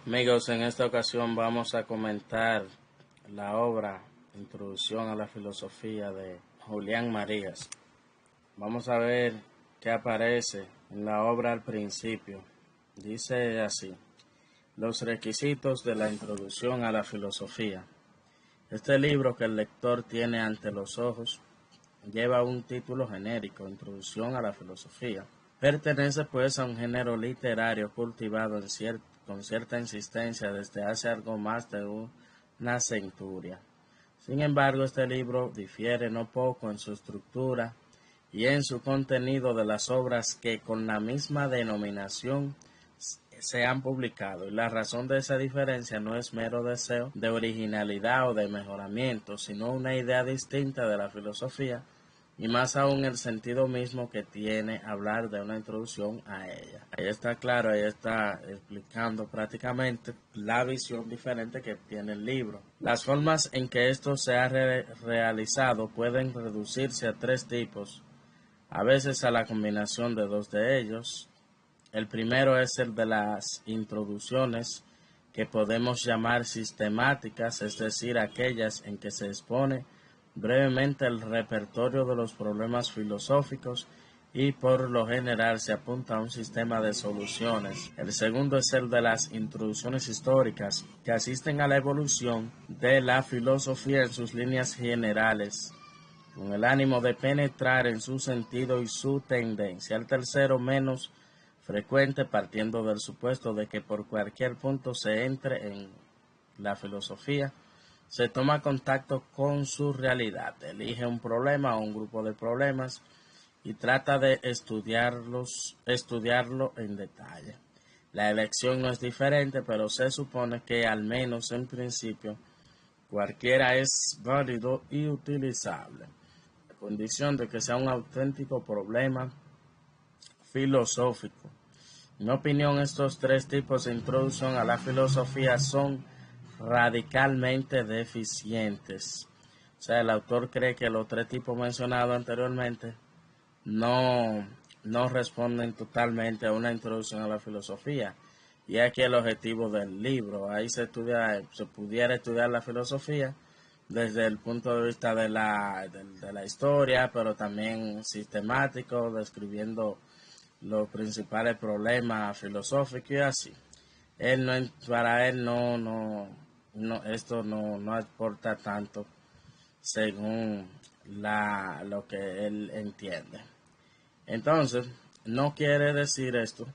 Amigos, en esta ocasión vamos a comentar la obra Introducción a la Filosofía de Julián Marías. Vamos a ver qué aparece en la obra al principio. Dice así: los requisitos de la Introducción a la Filosofía. Este libro que el lector tiene ante los ojos lleva un título genérico, Introducción a la Filosofía. Pertenece pues a un género literario cultivado con cierta insistencia desde hace algo más de una centuria. Sin embargo, este libro difiere no poco en su estructura y en su contenido de las obras que con la misma denominación se han publicado, y la razón de esa diferencia no es mero deseo de originalidad o de mejoramiento, sino una idea distinta de la filosofía, y más aún el sentido mismo que tiene hablar de una introducción a ella. Ahí está claro, ahí está explicando prácticamente la visión diferente que tiene el libro. Las formas en que esto se ha realizado pueden reducirse a tres tipos, a veces a la combinación de dos de ellos. El primero es el de las introducciones, que podemos llamar sistemáticas, es decir, aquellas en que se expone brevemente el repertorio de los problemas filosóficos y por lo general se apunta a un sistema de soluciones. El segundo es el de las introducciones históricas, que asisten a la evolución de la filosofía en sus líneas generales, con el ánimo de penetrar en su sentido y su tendencia. El tercero, menos frecuente, partiendo del supuesto de que por cualquier punto se entre en la filosofía, se toma contacto con su realidad, elige un problema o un grupo de problemas y trata de estudiarlo en detalle. La elección no es diferente, pero se supone que al menos en principio cualquiera es válido y utilizable, a condición de que sea un auténtico problema filosófico. En mi opinión, estos tres tipos de introducción a la filosofía son radicalmente deficientes. O sea, el autor cree que los tres tipos mencionados anteriormente no responden totalmente a una introducción a la filosofía. Y aquí el objetivo del libro. Ahí se pudiera estudiar la filosofía desde el punto de vista de la historia, pero también sistemático, describiendo los principales problemas filosóficos y así. Para él esto no aporta tanto según lo que él entiende. Entonces, no quiere decir esto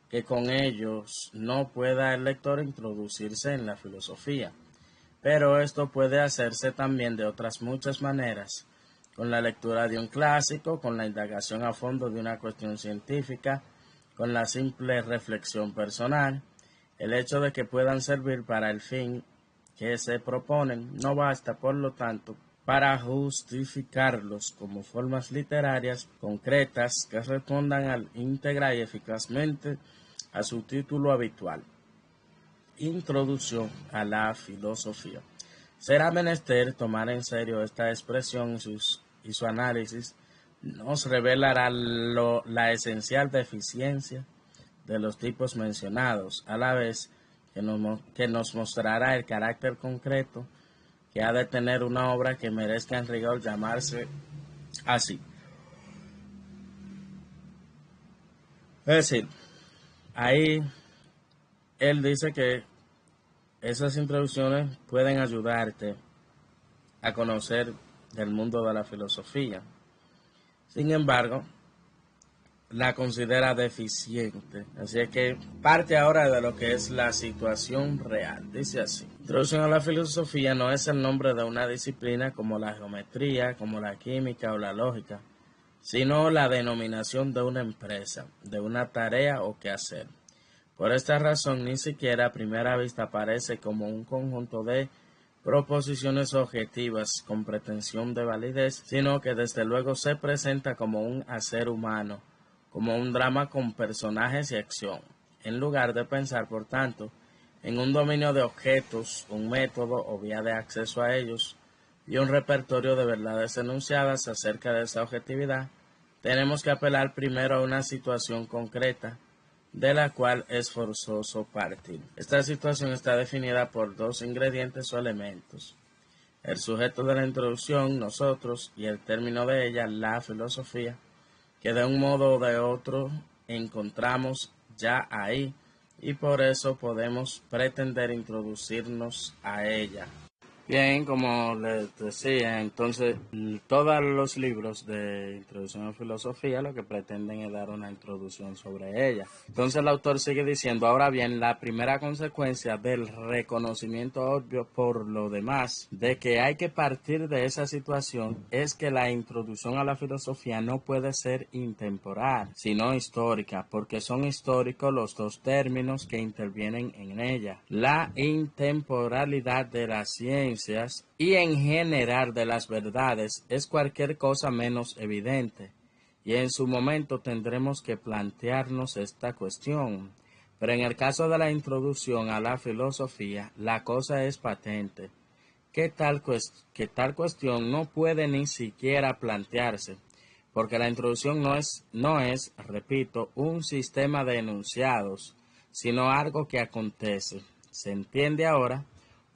que con ellos no pueda el lector introducirse en la filosofía, pero esto puede hacerse también de otras muchas maneras, con la lectura de un clásico, con la indagación a fondo de una cuestión científica, con la simple reflexión personal. El hecho de que puedan servir para el fin que se proponen no basta, por lo tanto, para justificarlos como formas literarias concretas que respondan íntegra y eficazmente a su título habitual: Introducción a la Filosofía. Será menester tomar en serio esta expresión y su análisis nos revelará la esencial deficiencia de los tipos mencionados, a la vez que nos mostrará el carácter concreto que ha de tener una obra que merezca en rigor llamarse así. Es decir, ahí él dice que esas introducciones pueden ayudarte a conocer del mundo de la filosofía. Sin embargo, la considera deficiente. Así es que parte ahora de lo que es la situación real. Dice así: Introducción a la filosofía no es el nombre de una disciplina como la geometría, como la química o la lógica, sino la denominación de una empresa, de una tarea o quehacer. Por esta razón, ni siquiera a primera vista aparece como un conjunto de proposiciones objetivas con pretensión de validez, sino que desde luego se presenta como un hacer humano, como un drama con personajes y acción, en lugar de pensar, por tanto, en un dominio de objetos, un método o vía de acceso a ellos y un repertorio de verdades enunciadas acerca de esa objetividad. Tenemos que apelar primero a una situación concreta de la cual es forzoso partir. Esta situación está definida por dos ingredientes o elementos: el sujeto de la introducción, nosotros, y el término de ella, la filosofía, que de un modo o de otro encontramos ya ahí, y por eso podemos pretender introducirnos a ella. Bien, como les decía, entonces todos los libros de introducción a filosofía lo que pretenden es dar una introducción sobre ella. Entonces el autor sigue diciendo: ahora bien, la primera consecuencia del reconocimiento obvio por lo demás de que hay que partir de esa situación es que la introducción a la filosofía no puede ser intemporal, sino histórica, porque son históricos los dos términos que intervienen en ella: la intemporalidad de la ciencia y en general de las verdades es cualquier cosa menos evidente, y en su momento tendremos que plantearnos esta cuestión. Pero en el caso de la introducción a la filosofía, la cosa es patente, que tal cuestión no puede ni siquiera plantearse, porque la introducción no es, repito, un sistema de enunciados, sino algo que acontece. ¿Se entiende ahora?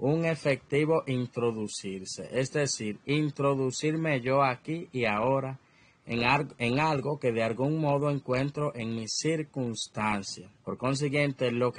Un efectivo introducirse, es decir, introducirme yo aquí y ahora en algo que de algún modo encuentro en mi circunstancia. Por consiguiente, no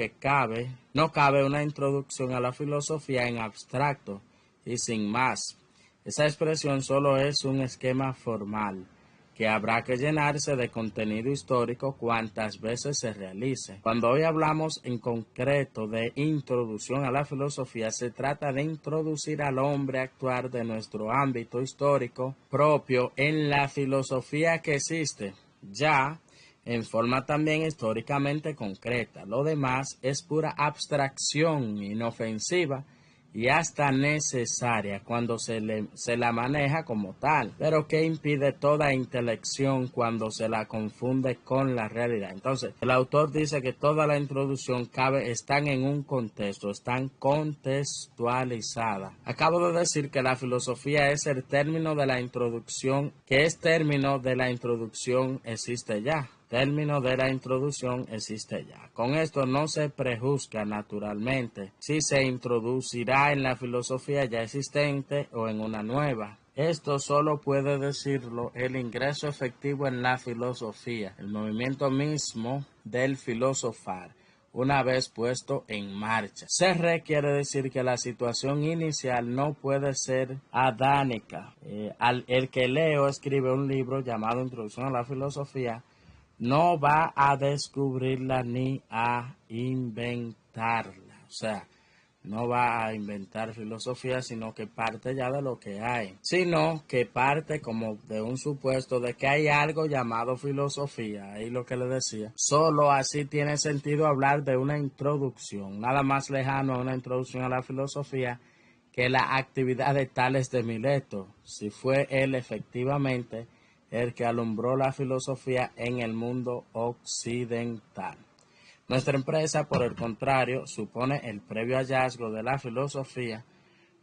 cabe una introducción a la filosofía en abstracto y sin más. Esa expresión solo es un esquema formal que habrá que llenarse de contenido histórico cuantas veces se realice. Cuando hoy hablamos en concreto de introducción a la filosofía, se trata de introducir al hombre a actuar de nuestro ámbito histórico propio en la filosofía que existe ya en forma también históricamente concreta. Lo demás es pura abstracción inofensiva y hasta necesaria cuando se la maneja como tal, pero que impide toda intelección cuando se la confunde con la realidad. Entonces, el autor dice que toda la introducción están en un contexto, están contextualizadas. Acabo de decir que la filosofía es el término de la introducción, existe ya. Término de la introducción existe ya. Con esto no se prejuzga naturalmente si se introducirá en la filosofía ya existente o en una nueva. Esto solo puede decirlo el ingreso efectivo en la filosofía, el movimiento mismo del filosofar, una vez puesto en marcha. Se requiere decir que la situación inicial no puede ser adánica. El que Leo escribe un libro llamado Introducción a la Filosofía no va a descubrirla ni a inventarla. O sea, no va a inventar filosofía, sino que parte ya de lo que hay. Sino que parte como de un supuesto de que hay algo llamado filosofía. Ahí lo que le decía. Solo así tiene sentido hablar de una introducción. Nada más lejano a una introducción a la filosofía que la actividad de Tales de Mileto, si fue él efectivamente el que alumbró la filosofía en el mundo occidental. Nuestra empresa, por el contrario, supone el previo hallazgo de la filosofía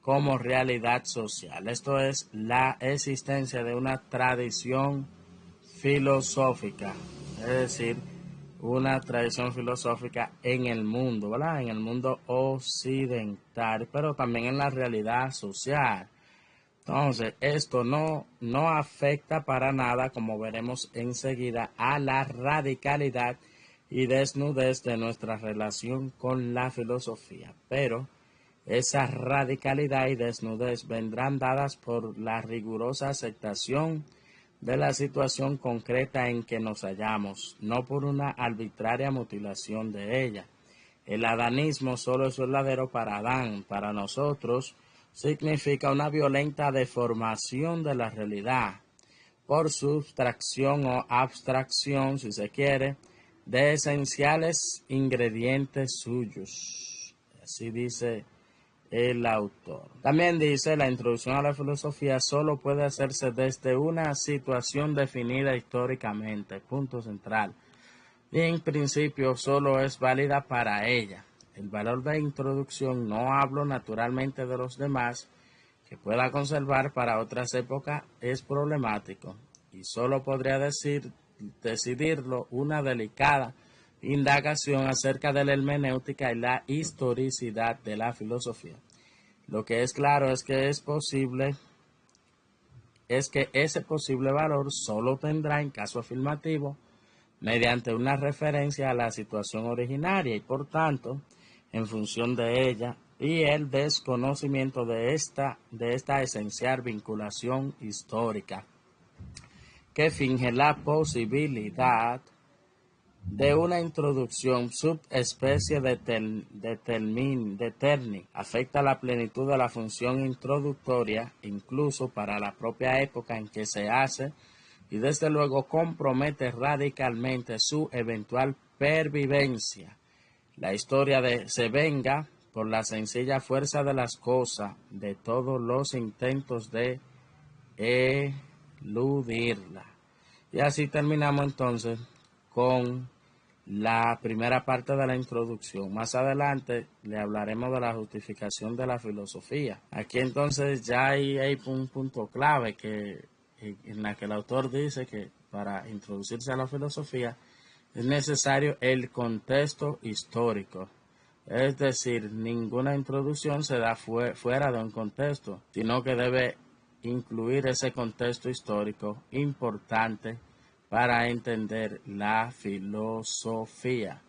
como realidad social. Esto es la existencia de una tradición filosófica, es decir, una tradición filosófica en el mundo, ¿verdad? En el mundo occidental, pero también en la realidad social. Entonces, esto no afecta para nada, como veremos enseguida, a la radicalidad y desnudez de nuestra relación con la filosofía. Pero esa radicalidad y desnudez vendrán dadas por la rigurosa aceptación de la situación concreta en que nos hallamos, no por una arbitraria mutilación de ella. El adanismo solo es verdadero para Adán, para nosotros significa una violenta deformación de la realidad por sustracción o abstracción, si se quiere, de esenciales ingredientes suyos. Así dice el autor. También dice: la introducción a la filosofía solo puede hacerse desde una situación definida históricamente, punto central, y en principio solo es válida para ella. El valor de introducción, no hablo naturalmente de los demás, que pueda conservar para otras épocas, es problemático, y solo podría decidirlo una delicada indagación acerca de la hermenéutica y la historicidad de la filosofía. Lo que es claro es que ese posible valor solo tendrá en caso afirmativo mediante una referencia a la situación originaria y por tanto en función de ella y el desconocimiento de esta esencial vinculación histórica que finge la posibilidad de una introducción subespecie de Terni. Afecta la plenitud de la función introductoria, incluso para la propia época en que se hace, y desde luego compromete radicalmente su eventual pervivencia. La historia se venga por la sencilla fuerza de las cosas de todos los intentos de eludirla. Y así terminamos entonces con la primera parte de la introducción. Más adelante le hablaremos de la justificación de la filosofía. Aquí entonces ya hay un punto clave en la que el autor dice que para introducirse a la filosofía es necesario el contexto histórico. Es decir, ninguna introducción se da fuera de un contexto, sino que debe incluir ese contexto histórico importante para entender la filosofía.